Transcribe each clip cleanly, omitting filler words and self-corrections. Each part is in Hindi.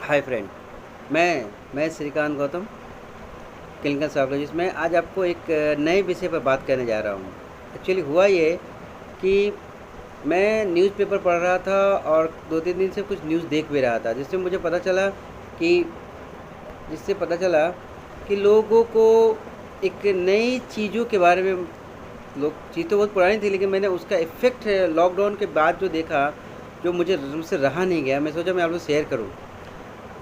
Hi friend. मैं श्रीकांत गौतम, क्लिनिकल साइकोलॉजिस्ट। मैं आज आपको एक नए विषय पर बात करने जा रहा हूँ। एक्चुअली हुआ ये कि मैं न्यूज़पेपर पढ़ रहा था और 2-3 दिन से कुछ न्यूज़ देख भी रहा था, कि जिससे पता चला कि लोगों को एक नई चीज़ों के बारे में, लोग चीज़ तो बहुत पुरानी थी लेकिन मैंने उसका इफ़ेक्ट लॉकडाउन के बाद जो देखा, जो मुझसे रहा नहीं गया। मैं सोचा मैं आप लोग शेयर करूँ,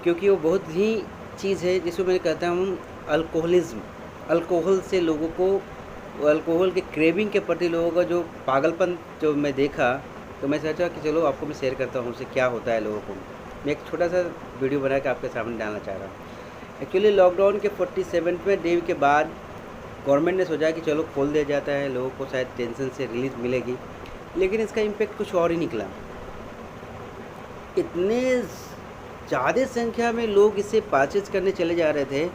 क्योंकि वो बहुत ही चीज़ है जिसको मैं कहता हूँ अल्कोहलिज्म। अल्कोहल से लोगों को, अल्कोहल के क्रेविंग के प्रति लोगों का जो पागलपन जो मैं देखा, तो मैं सोचा कि चलो आपको मैं शेयर करता हूँ उससे क्या होता है लोगों को। मैं एक छोटा सा वीडियो बना के आपके सामने डालना चाह रहा हूँ। एक्चुअली लॉकडाउन के 47वें डे के बाद गवर्नमेंट ने सोचा कि चलो खोल दिया जाता है, लोगों को शायद टेंशन से रिलीफ मिलेगी, लेकिन इसका इम्पेक्ट कुछ और ही निकला। इतने ज़्यादा संख्या में लोग इसे परचेज करने चले जा रहे थे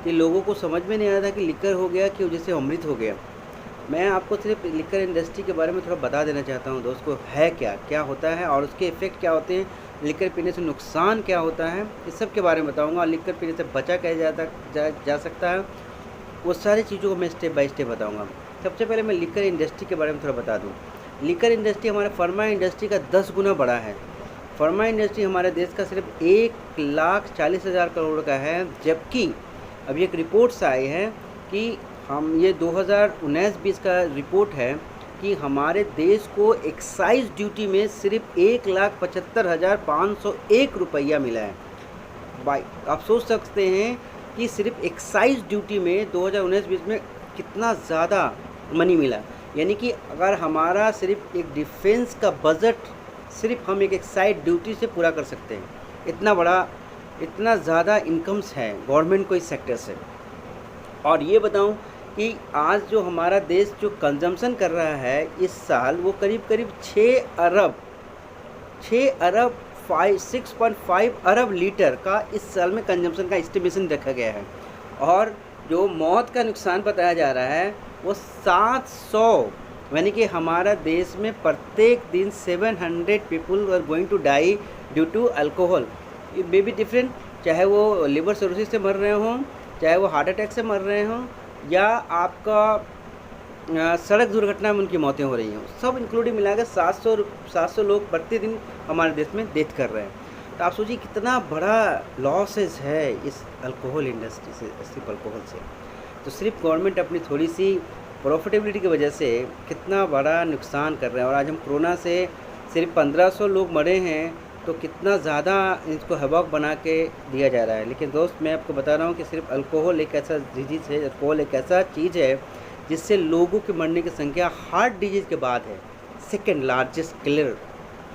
कि लोगों को समझ में नहीं आ रहा था कि लिकर हो गया कि जैसे अमृत हो गया। मैं आपको सिर्फ लिकर इंडस्ट्री के बारे में थोड़ा बता देना चाहता हूँ दोस्तों, है क्या क्या होता है और उसके इफ़ेक्ट क्या होते हैं, लिकर पीने से नुकसान क्या होता है, इस सब के बारे में बताऊँगा। और लिकर पीने से बचा कैसे जा सकता है, वो सारी चीज़ों को मैं स्टेप बाय स्टेप बताऊँगा। सबसे पहले मैं लिकर इंडस्ट्री के बारे में थोड़ा बता दूँ। लिकर इंडस्ट्री हमारे फार्मा इंडस्ट्री का 10 गुना बड़ा है। फार्मा इंडस्ट्री हमारे देश का सिर्फ 1,40,000 करोड़ का है, जबकि अभी एक रिपोर्ट्स आई है कि हम ये 2019-20 का रिपोर्ट है कि हमारे देश को एक्साइज ड्यूटी में सिर्फ 1,75,501 रुपया मिला है। भाई आप सोच सकते हैं कि सिर्फ एक्साइज ड्यूटी में 2019-20 में कितना ज़्यादा मनी मिला। यानी कि अगर हमारा सिर्फ एक डिफेंस का बजट सिर्फ हम एक एक्साइज ड्यूटी से पूरा कर सकते हैं, इतना ज़्यादा इनकम्स है गवर्नमेंट को इस सेक्टर से। और ये बताऊं कि आज जो हमारा देश जो कंजम्पशन कर रहा है इस साल, वो करीब करीब 6.5 अरब लीटर का इस साल में कंजम्पशन का एस्टिमेशन रखा गया है। और जो मौत का नुकसान बताया जा रहा है वो 700, यानी कि हमारा देश में प्रत्येक दिन 700 people are going to die due to alcohol. It may be different, चाहे वो लिवर सिरोसिस से मर रहे हों, चाहे वो हार्ट अटैक से मर रहे हों, या आपका सड़क दुर्घटना में उनकी मौतें हो रही हों, सब इंक्लूडिंग मिलाकर 700 लोग प्रतिदिन हमारे देश में डेथ कर रहे हैं। तो आप सोचिए कितना बड़ा लॉसेस है इस अल्कोहल इंडस्ट्री से, सिर्फ अल्कोहल से। तो सिर्फ गवर्नमेंट अपनी थोड़ी सी प्रॉफिटेबिलिटी की वजह से कितना बड़ा नुकसान कर रहे हैं। और आज हम कोरोना से सिर्फ 1500 लोग मरे हैं, तो कितना ज़्यादा इसको हवाक बना के दिया जा रहा है। लेकिन दोस्त मैं आपको बता रहा हूँ कि सिर्फ अल्कोहल एक ऐसा डिजीज़ है, अल्कोहल एक ऐसा चीज़ है जिससे लोगों के मरने की संख्या हार्ट डिजीज़ के बाद है second largest killer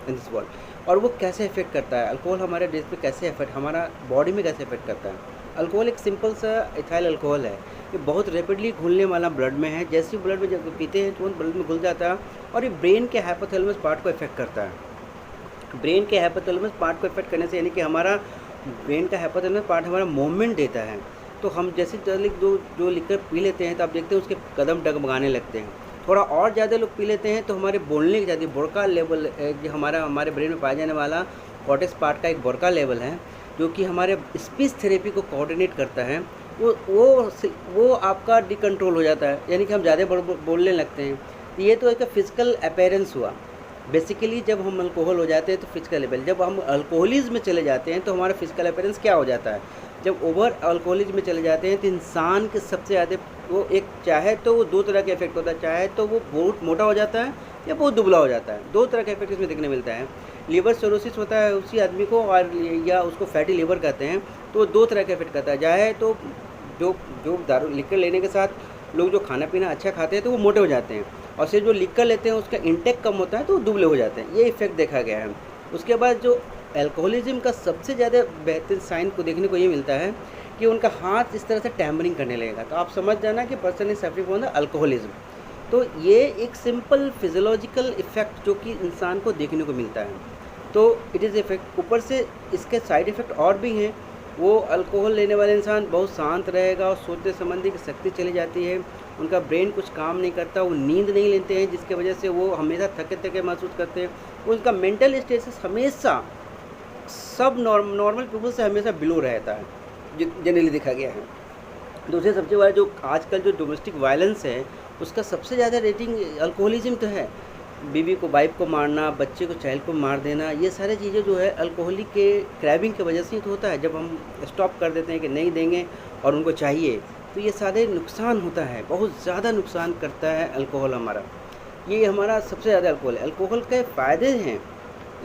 in this world. और वो कैसे इफेक्ट करता है, अल्कोहल हमारे देश में कैसे इफेक्ट, हमारा बॉडी में कैसे इफेक्ट करता है। अल्कोहल एक सिंपल सा इथाइल अल्कोहल है, ये बहुत रैपिडली घुलने वाला ब्लड में है। जैसे ही ब्लड में जब पीते हैं तुरंत ब्लड में घुल जाता है और ये ब्रेन के हाइपोथैलेमस पार्ट को इफेक्ट करता है। ब्रेन के हाइपोथैलेमस पार्ट को इफेक्ट करने से, यानी कि हमारा ब्रेन का हाइपोथैलेमस पार्ट हमारा मूवमेंट देता है। तो हम जैसे जो लिकर पी लेते हैं तो आप देखते हैं उसके कदम डगमगाने लगते हैं। थोड़ा और ज़्यादा लोग पी लेते हैं तो हमारे बोलने की ज़्यादा बोरका लेवल, जो हमारे ब्रेन में पाया जाने वाला कॉर्टेक्स पार्ट का एक बोरका लेवल है, जो कि हमारे स्पीच थेरेपी को कोऑर्डिनेट करता है, वो आपका डिकंट्रोल हो जाता है, यानी कि हम ज़्यादा बोलने लगते हैं। ये तो एक फिजिकल अपीयरेंस हुआ। बेसिकली जब हम अल्कोहल हो जाते हैं तो फिजिकल लेवल, जब हम अल्कोहलिज्म में चले जाते हैं तो हमारा फिजिकल अपीयरेंस क्या हो जाता है। जब ओवर अल्कोहलिज्म में चले जाते हैं तो इंसान के सबसे ज़्यादा वो एक, चाहे तो वो 2 तरह का इफेक्ट होता है, चाहे तो वो बहुत मोटा हो जाता है या बहुत दुबला हो जाता है। 2 तरह का इफेक्ट इसमें देखने मिलता है। लीवर सिरोसिस होता है उसी आदमी को, और या उसको फैटी लीवर कहते हैं, तो 2 तरह का इफेक्ट करता है। चाहे तो जो दारू लिकर लेने के साथ लोग जो खाना पीना अच्छा खाते हैं तो वो मोटे हो जाते हैं, और सिर्फ जो लिकर लेते हैं उसका इंटेक कम होता है तो वो दुबले हो जाते हैं। ये इफेक्ट देखा गया है। उसके बाद जो अल्कोहलिज्म का सबसे ज़्यादा बेहतरीन साइन को देखने को ये मिलता है कि उनका हाथ इस तरह से टैम्बरिंग करने लगेगा, तो आप समझ जाना कि person is suffering from the alcoholism. तो ये एक सिंपल फिजियोलॉजिकल इफेक्ट जो कि इंसान को देखने को मिलता है, तो इट इज़ इफेक्ट। ऊपर से इसके साइड इफ़ेक्ट और भी हैं। वो अल्कोहल लेने वाले इंसान बहुत शांत रहेगा और सोचने समझने की शक्ति चली जाती है, उनका ब्रेन कुछ काम नहीं करता, वो नींद नहीं लेते हैं, जिसकी वजह से वो हमेशा थके थके महसूस करते हैं। उनका मेंटल स्टेटस हमेशा सब नॉर्मल पीपल से हमेशा बिलो रहता है, जनरली देखा गया है। दूसरे सबसे बड़ा जो आजकल जो डोमेस्टिक वायलेंस है, उसका सबसे ज़्यादा रेटिंग अल्कोहलिज्म तो है। बीवी को वाइफ को मारना, बच्चे को चाइल्ड को मार देना, ये सारी चीज़ें जो है अल्कोहलिक के क्रैबिंग की वजह से ही तो होता है। जब हम स्टॉप कर देते हैं कि नहीं देंगे और उनको चाहिए, तो ये सारे नुकसान होता है, बहुत ज़्यादा नुकसान करता है अल्कोहल हमारा। ये हमारा सबसे ज़्यादा अल्कोहल है। अल्कोहल के फ़ायदे हैं,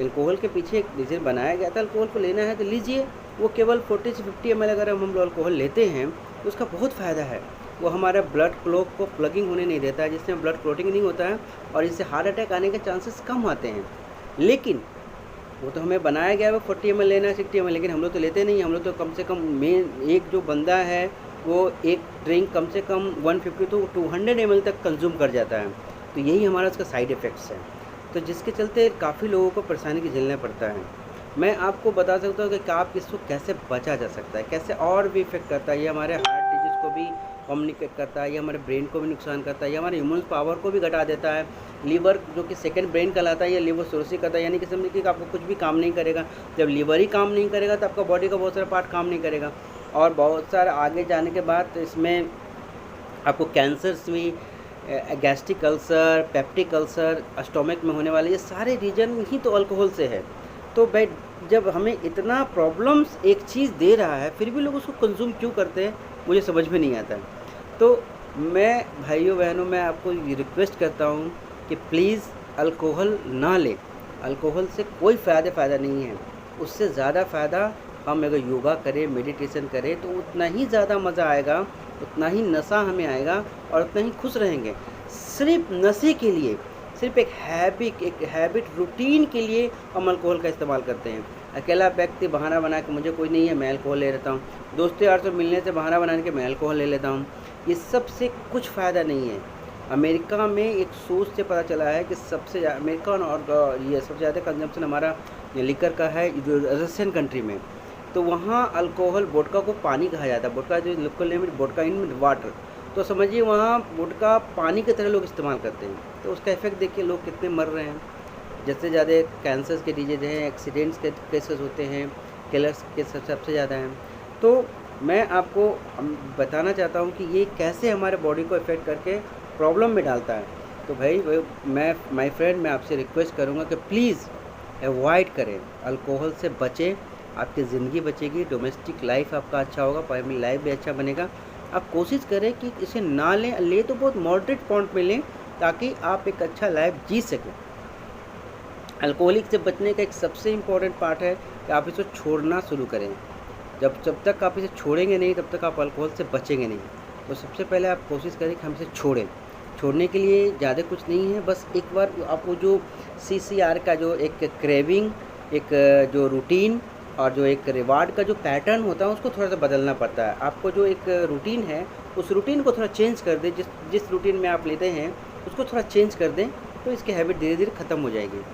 अल्कोहल के पीछे एक रीज़न बनाया गया था। अल्कोहल को लेना है तो लीजिए, वो केवल 40 से 50 ml अगर हम लोग अल्कोहल लेते हैं तो उसका बहुत फ़ायदा है। वो हमारा ब्लड क्लॉट को प्लगिंग होने नहीं देता है, जिससे ब्लड क्लॉटिंग नहीं होता है और इससे हार्ट अटैक आने के चांसेस कम आते हैं। लेकिन वो तो हमें बनाया गया है 40 ml लेना है, 60 ml, लेकिन हम लोग तो लेते नहीं। हम लोग तो कम से कम एक जो बंदा है वो एक ड्रिंक कम से कम 150 to 200 ml तक कंज्यूम कर जाता है। तो यही हमारा उसका साइड इफ़ेक्ट्स है, तो जिसके चलते काफ़ी लोगों को परेशानी की झेलना पड़ता है। मैं आपको बता सकता हूँ कि आप इसको कैसे बचा जा सकता है, कैसे और भी इफ़ेक्ट करता है। ये हमारे हार्ट डिजीज़ को भी कम्युनिकेट करता है, ये हमारे ब्रेन को भी नुकसान करता है, ये हमारे इम्यून पावर को भी घटा देता है। लीवर जो कि सेकंड ब्रेन कहलाता है, ये लीवर सोर्सी करता है, यानी कि समझिए कि आपको कुछ भी काम नहीं करेगा। जब लीवर ही काम नहीं करेगा तो आपका बॉडी का बहुत सारा पार्ट काम नहीं करेगा, और बहुत सारा आगे जाने के बाद इसमें आपको कैंसर्स भी, gastric ulcer, peptic ulcer, stomach में होने वाले, ये सारे रीजन ही तो अल्कोहल से है। तो भाई जब हमें इतना प्रॉब्लम्स एक चीज़ दे रहा है, फिर भी लोग उसको कंज्यूम क्यों करते हैं, मुझे समझ में नहीं आता है। तो मैं भाइयों बहनों, मैं आपको ये रिक्वेस्ट करता हूँ कि प्लीज़ अल्कोहल ना लें। अल्कोहल से कोई फ़ायदा नहीं है। उससे ज़्यादा फ़ायदा हम अगर योगा करें, मेडिटेशन करें, तो उतना ही ज़्यादा मज़ा आएगा, उतना ही नशा हमें आएगा और उतना ही खुश रहेंगे। सिर्फ नशे के लिए, सिर्फ एक हैबिट रूटीन के लिए हम अल्कोहल का इस्तेमाल करते हैं। अकेला व्यक्ति बहाना बना के मुझे कोई नहीं है, मैं अल्कोहल ले लेता हूँ। दोस्तों यार से मिलने से बहाना बना के मैं अल्कोहल ले लेता हूँ। ये सब से कुछ फ़ायदा नहीं है। अमेरिका में एक सोच से पता चला है कि सबसे अमेरिका और ये सबसे ज़्यादा कंजम्पशन हमारा लिकर का है जो रशियन कंट्री में। तो वहाँ अल्कोहल, वोडका को पानी कहा जाता है। वोडका जो लोकल नेम है वोडका इन वाटर, तो समझिए वहाँ वोडका पानी की तरह लोग इस्तेमाल करते हैं। तो उसका इफेक्ट देखिए लोग कितने मर रहे हैं। जिससे ज़्यादा कैंसर्स के डिजीज हैं, एक्सीडेंट्स के केसेस होते हैं, किलर्स के सबसे ज़्यादा हैं। तो मैं आपको बताना चाहता हूँ कि ये कैसे हमारे बॉडी को इफ़ेक्ट करके प्रॉब्लम में डालता है। तो भाई मैं माय फ्रेंड, मैं आपसे रिक्वेस्ट करूँगा कि प्लीज़ अवॉइड करें, अल्कोहल से बचें। आपकी ज़िंदगी बचेगी, डोमेस्टिक लाइफ आपका अच्छा होगा, फैमिली लाइफ भी अच्छा बनेगा। आप कोशिश करें कि इसे ना लें, ले तो बहुत मॉडरेट पॉइंट में लें, ताकि आप एक अच्छा लाइफ जी सकें। अल्कोहलिक से बचने का एक सबसे इम्पॉर्टेंट पार्ट है कि आप इसे छोड़ना शुरू करें। जब तक आप इसे छोड़ेंगे नहीं, तब तक आप अल्कोहल से बचेंगे नहीं। तो सबसे पहले आप कोशिश करें कि हम इसे छोड़ें। छोड़ने के लिए ज़्यादा कुछ नहीं है, बस एक बार आपको जो CCR का जो एक क्रेविंग, एक जो रूटीन और जो एक रिवार्ड का जो पैटर्न होता है, उसको थोड़ा सा बदलना पड़ता है। आपको जो एक रूटीन है, उस रूटीन को थोड़ा चेंज कर दें। जिस रूटीन में आप लेते हैं उसको थोड़ा चेंज कर दें, तो इसकी हैबिट धीरे धीरे ख़त्म हो जाएगी।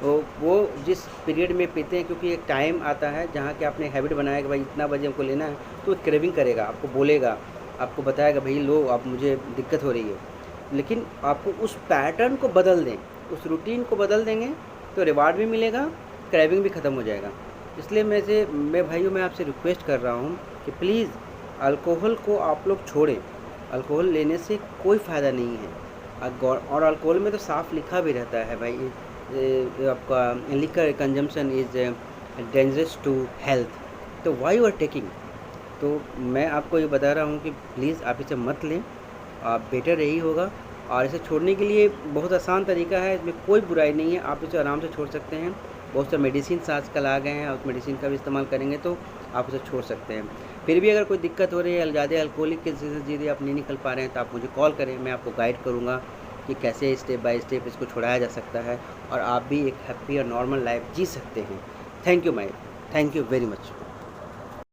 वो जिस पीरियड में पीते हैं, क्योंकि एक टाइम आता है जहाँ कि आपने हैबिट बनाया कि भाई इतना बजे हमको लेना है, तो क्रेविंग करेगा, आपको बोलेगा, आपको बताएगा भाई लो अब मुझे दिक्कत हो रही है। लेकिन आपको उस पैटर्न को बदल दें, उस रूटीन को बदल देंगे तो रिवार्ड भी मिलेगा, क्रेविंग भी ख़त्म हो जाएगा। इसलिए मैं भाइयों मैं आपसे रिक्वेस्ट कर रहा हूँ कि प्लीज़ अल्कोहल को आप लोग छोड़ें। अल्कोहल लेने से कोई फ़ायदा नहीं है। और अल्कोहल में तो साफ लिखा भी रहता है भाई, आपका liquor consumption is dangerous to health, तो व्हाई यू आर टेकिंग। तो मैं आपको ये बता रहा हूँ कि प्लीज़ आप इसे मत लें, आप बेटर यही होगा। और इसे छोड़ने के लिए बहुत आसान तरीका है, इसमें कोई बुराई नहीं है, आप इसे आराम से छोड़ सकते हैं। बहुत से मेडिसिन आजकल आ गए हैं, उस मेडिसिन का भी इस्तेमाल करेंगे तो आप उसे छोड़ सकते हैं। फिर भी अगर कोई दिक्कत हो रही है, ज़्यादा अल्कोहलिक के ज़रिए आप नहीं निकल पा रहे हैं, तो आप मुझे कॉल करें, मैं आपको गाइड करूँगा कि कैसे स्टेप बाय स्टेप इसको छुड़ाया जा सकता है और आप भी एक हैप्पी और नॉर्मल लाइफ जी सकते हैं। Thank you very much.